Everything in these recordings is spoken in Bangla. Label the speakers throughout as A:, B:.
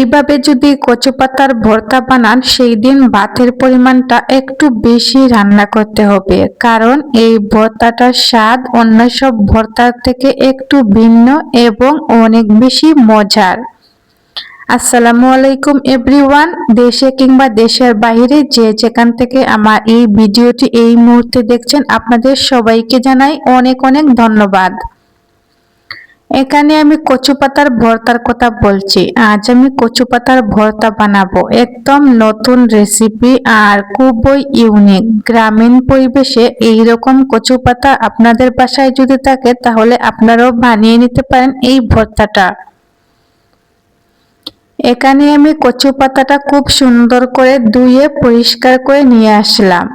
A: এইভাবে যদি কচু পাতার ভর্তা বানান সেই দিন ভাতের পরিমাণটা একটু বেশি রান্না করতে হবে, কারণ এই ভর্তাটার স্বাদ অন্য সব ভর্তার থেকে একটু ভিন্ন এবং অনেক বেশি মজার। আসসালামু আলাইকুম এভরিওয়ান, দেশে কিংবা দেশের বাইরে যে যেখান থেকে আমার এই ভিডিওটি এই মুহূর্তে দেখছেন আপনাদের সবাইকে জানাই অনেক অনেক ধন্যবাদ। এখানে আমি কচু পাতার ভর্তার কথা বলছি। আজ আমি কচু পাতার ভর্তা বানাবো, একদম নতুন রেসিপি আর খুবই ইউনিক। গ্রামীণ পরিবেশে এইরকম কচু পাতা আপনাদের বাসায় যদি থাকে তাহলে আপনারাও বানিয়ে নিতে পারেন এই ভর্তাটা। এখানে আমি কচু পাতাটা খুব সুন্দর করে ধুয়ে পরিষ্কার করে নিয়ে আসলাম।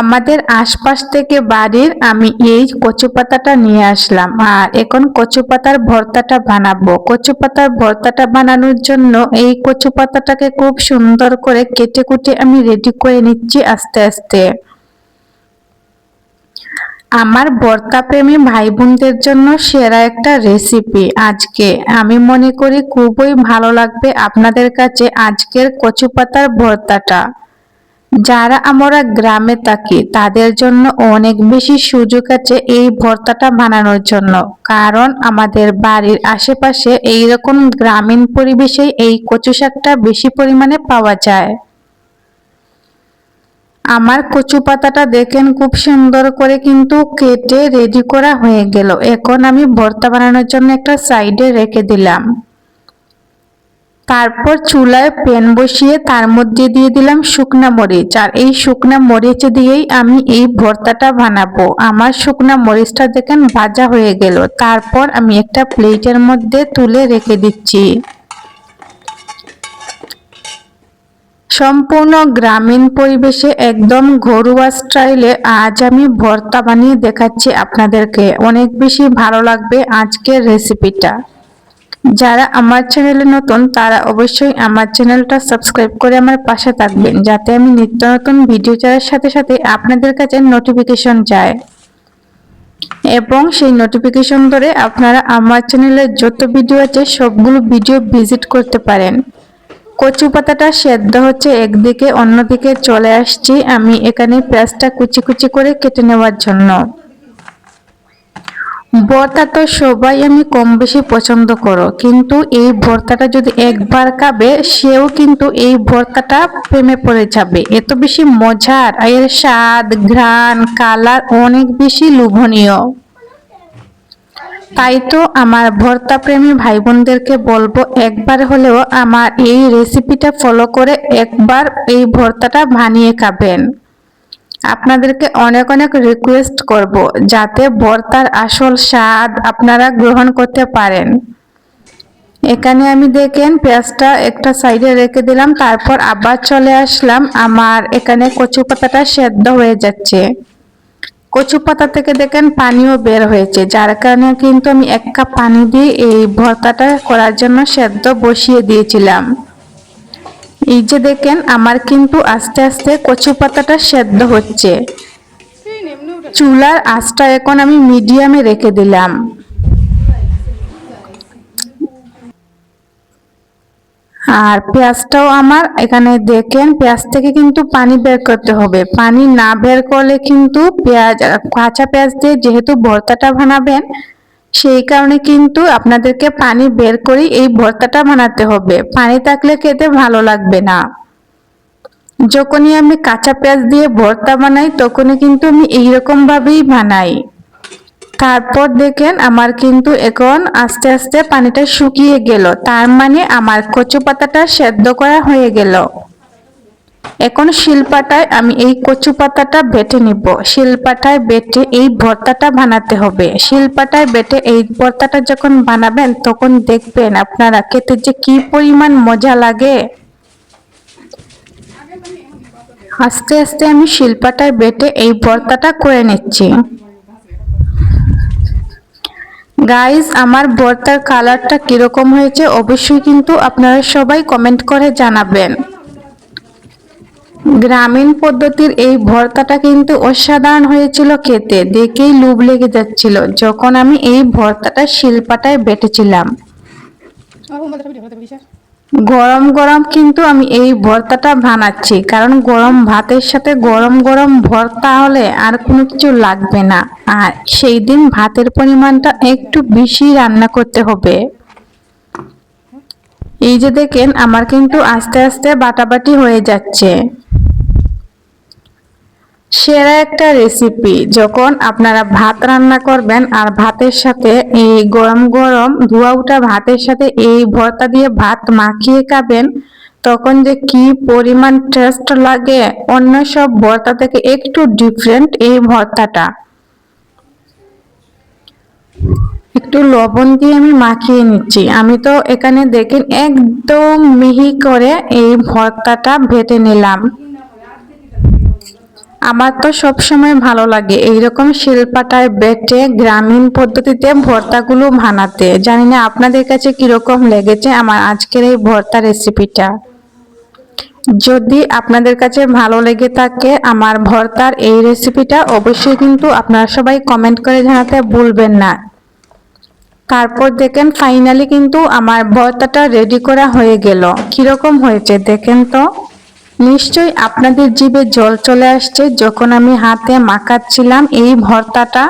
A: আমাদের আশপাশ থেকে বাড়ির আমি এই কচু পাতাটা নিয়ে আসলাম, আর এখন কচু পাতার ভর্তাটা বানাবো। কচু পাতার ভর্তাটা বানানোর জন্য এই কচু পাতাটাকে খুব সুন্দর করে কেটে কুটে আমি রেডি করে নিচ্ছি আস্তে আস্তে। আমার ভর্তা প্রেমী ভাই বোনদের জন্য সেরা একটা রেসিপি আজকে। আমি মনে করি খুবই ভালো লাগবে আপনাদের কাছে আজকের কচু পাতার ভর্তাটা। যারা আমরা গ্রামে থাকি তাদের জন্য অনেক বেশি সুযোগ আছে এই ভর্তাটা বানানোর জন্য, কারণ আমাদের বাড়ির আশেপাশে এইরকম গ্রামীণ পরিবেশে এই কচু শাকটা বেশি পরিমাণে পাওয়া যায়। আমার কচু পাতাটা দেখেন খুব সুন্দর করে কিন্তু কেটে রেডি করা হয়ে গেল। এখন আমি ভর্তা বানানোর জন্য একটা সাইডে রেখে দিলাম। তারপর চুলায় প্যান বসিয়ে তার মধ্যে দিয়ে দিলাম শুকনা মরিচ, আর এই শুকনা মরিচ দিয়েই আমি এই ভর্তাটা বানাবো। আমার শুকনা মরিচটা দেখেন ভাজা হয়ে গেল। তারপর আমি একটা প্লেটের মধ্যে তুলে রেখে দিচ্ছি। সম্পূর্ণ গ্রামীণ পরিবেশে একদম ঘরোয়া স্টাইলে আজ আমি ভর্তা বানিয়ে দেখাচ্ছি আপনাদেরকে। অনেক বেশি ভালো লাগবে আজকের রেসিপিটা। যারা আমার চ্যানেলে নতুন তারা অবশ্যই আমার চ্যানেলটা সাবস্ক্রাইব করে আমার পাশে থাকবেন, যাতে আমি নিত্য নতুন ভিডিও ছাড়ার সাথে সাথে আপনাদের কাছে নোটিফিকেশন যায়, এবং সেই নোটিফিকেশন ধরে আপনারা আমার চ্যানেলে যত ভিডিও আছে সবগুলো ভিডিও ভিজিট করতে পারেন। কচু পাতাটা সেদ্ধ হচ্ছে একদিকে, অন্যদিকে চলে আসছি আমি এখানে পেঁয়াজটা কুচি কুচি করে কেটে নেওয়ার জন্য। ভর্তা তো সবাই আমি কম বেশি পছন্দ করো, কিন্তু এই ভর্তাটা যদি একবার খাবে সেও কিন্তু এই ভর্তাটা প্রেমে পড়ে যাবে। এত বেশি মজার, এর স্বাদ ঘ্রাণ কালার অনেক বেশি লোভনীয়। তাই তো আমার ভর্তা প্রেমী ভাই বোনদেরকে বলবো একবার হলেও আমার এই রেসিপিটা ফলো করে একবার এই ভর্তাটা বানিয়ে খাবেন। আপনাদেরকে অনেক অনেক রিকোয়েস্ট করব যাতে ভর্তার আসল স্বাদ আপনারা গ্রহণ করতে পারেন। এখানে আমি দেখেন পেঁয়াজটা একটা সাইডে রেখে দিলাম, তারপর আবার চলে আসলাম। আমার এখানে কচু পাতাটা সেদ্ধ হয়ে যাচ্ছে। কচু পাতা থেকে দেখেন পানিও বের হয়েছে, যার কারণে কিন্তু আমি 1 কাপ পানি দিয়ে এই ভর্তাটা করার জন্য সেদ্ধ বসিয়ে দিয়েছিলাম। এই যে দেখেন আমার কিন্তু আস্তে আস্তে কচু পাতাটা সেদ্ধ হচ্ছে। চুলার আঁচটা এখন আমি মিডিয়ামে রেখে দিলাম। আর পেঁয়াজটাও আমার এখানে দেখেন পেঁয়াজ থেকে কিন্তু পানি বের করতে হবে। পানি না বের করলে কিন্তু কাঁচা পেঁয়াজ দিয়ে যেহেতু ভর্তাটা বানাবেন, সেই কারণে কিন্তু আপনাদেরকে পানি বের করে এই ভর্তাটা বানাতে হবে। পানি থাকলে খেতে ভালো লাগবে না। যখনই আমি কাঁচা পেঁয়াজ দিয়ে ভর্তা বানাই তখনই কিন্তু আমি এইরকম ভাবেই বানাই। তারপর দেখেন আমার কিন্তু এখন আস্তে আস্তে পানিটা শুকিয়ে গেল, তার মানে আমার কচু পাতাটা সেদ্ধ করা হয়ে গেল। এখন শিলপাটায় আমি এই কচু পাতাটা বেটে নিব। শিলপাটায় বেটে এই ভর্তাটা বানাতে হবে। শিলপাটায় বেটে এই ভর্তাটা যখন বানাবেন তখন দেখবেন আপনারা খেতে যে কি পরিমাণ মজা লাগে। আস্তে আস্তে আমি শিলপাটায় বেটে এই ভর্তাটা করে নিচ্ছি। গাইস, আমার ভর্তার কালারটা কিরকম হয়েছে অবশ্যই কিন্তু আপনারা সবাই কমেন্ট করে জানাবেন। গ্রামীণ পদ্ধতির এই ভর্তাটা কিন্তু অসাধারণ হয়েছিল খেতে, দেখেই লোভ লেগে যাচ্ছিল যখন আমি এই ভর্তাটা শিলপাটায় বেটেছিলাম। গরম গরম কিন্তু আমি এই ভর্তাটা বানাচ্ছি, কারণ গরম ভাতের সাথে গরম গরম ভর্তা হলে আর কোনো কিছু লাগবে না। আর সেই দিন ভাতের পরিমাণটা একটু বেশি রান্না করতে হবে। এই যে দেখেন আমার কিন্তু আস্তে আস্তে বাটাবাটি হয়ে যাচ্ছে। সেরা একটা রেসিপি, যখন আপনারা ভাত রান্না করবেন আর ভাতের সাথে এই গরম গরম ধোয়া ওঠা ভাতের সাথে এই ভর্তা দিয়ে ভাত মাখিয়ে খাবেন, তখন যে কি পরিমাণ টেস্ট লাগে, অন্য সব ভর্তা থেকে একটু ডিফারেন্ট এই ভর্তাটা। একটু লবণ দিয়ে আমি মাখিয়ে নিচ্ছি। আমি তো এখানে দেখেন একদম মিহি করে এই ভর্তাটা বেটে নিলাম। আমার তো সব সময় ভালো লাগে এইরকম শিলপাটায় বেটে গ্রামীণ পদ্ধতিতে ভর্তাগুলো বানাতে। জানি না আপনাদের কাছে কিরকম লেগেছে আমার আজকের এই ভর্তা রেসিপিটা। যদি আপনাদের কাছে ভালো লেগে থাকে আমার ভর্তার এই রেসিপিটা, অবশ্যই কিন্তু আপনারা সবাই কমেন্ট করে জানাতে ভুলবেন না। তারপর দেখেন ফাইনালি কিন্তু আমার ভর্তাটা রেডি করা হয়ে গেল। কিরকম হয়েছে দেখেন তো। নিশ্চয়ই আপনাদের জিভে জল চলে আসছে যখন আমি হাতে মাখাচ্ছিলাম এই ভর্তাটা।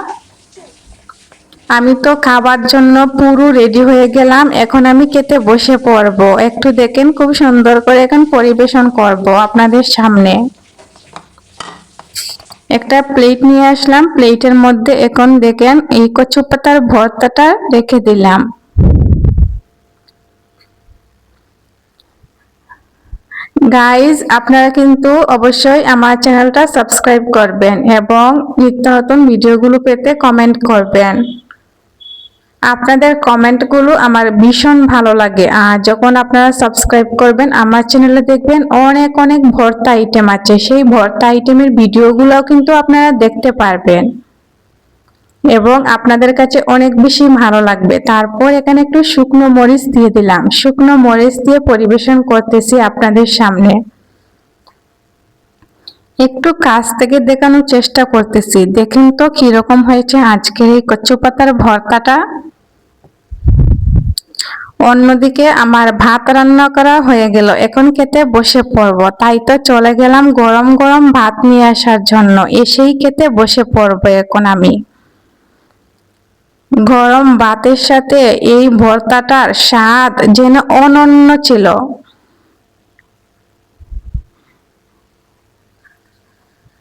A: আমি তো খাবার জন্য পুরো রেডি হয়ে গেলাম, এখন আমি খেতে বসে পড়বো। একটু দেখেন খুব সুন্দর করে এখন পরিবেশন করব আপনাদের সামনে। একটা প্লেট নিয়ে আসলাম, প্লেটের মধ্যে এখন দেখেন এই কচু পাতার ভর্তাটা রেখে দিলাম। গাইজ, আপনারা কিন্তু অবশ্যই আমার চ্যানেলটা সাবস্ক্রাইব করবেন এবং নিত্য নতুন ভিডিওগুলো পেতে কমেন্ট করবেন। আপনাদের কমেন্টগুলো আমার ভীষণ ভালো লাগে। আর যখন আপনারা সাবস্ক্রাইব করবেন আমার চ্যানেলে দেখবেন অনেক অনেক ভর্তা আইটেম আছে, সেই ভর্তা আইটেমের ভিডিওগুলোও কিন্তু আপনারা দেখতে পারবেন এবং আপনাদের কাছে অনেক বেশি ভালো লাগবে। তারপর এখানে একটু শুকনো মরিচ দিয়ে দিলাম, শুকনো মরিচ দিয়ে পরিবেশন করতেছি আপনাদের সামনে। একটু কাছ থেকে দেখানোর চেষ্টা করতেছি, দেখেন তো কিরকম হয়েছে আজকের এই কচু পাতার ভর্তাটা। অন্যদিকে আমার ভাত রান্না করা হয়ে গেল, এখন খেতে বসে পড়বো। তাই তো চলে গেলাম গরম গরম ভাত নিয়ে আসার জন্য, এসেই খেতে বসে পড়বো এখন আমি। গরম ভাতের সাথে এই ভর্তাটার স্বাদ যেন অনন্য ছিল।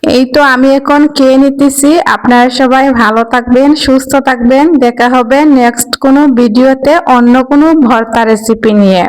A: এই তো আমি এখন খেয়ে নিতেছি। আপনারা সবাই ভালো থাকবেন, সুস্থ থাকবেন। দেখা হবে নেক্সট কোনো ভিডিওতে অন্য কোনো ভর্তা রেসিপি নিয়ে।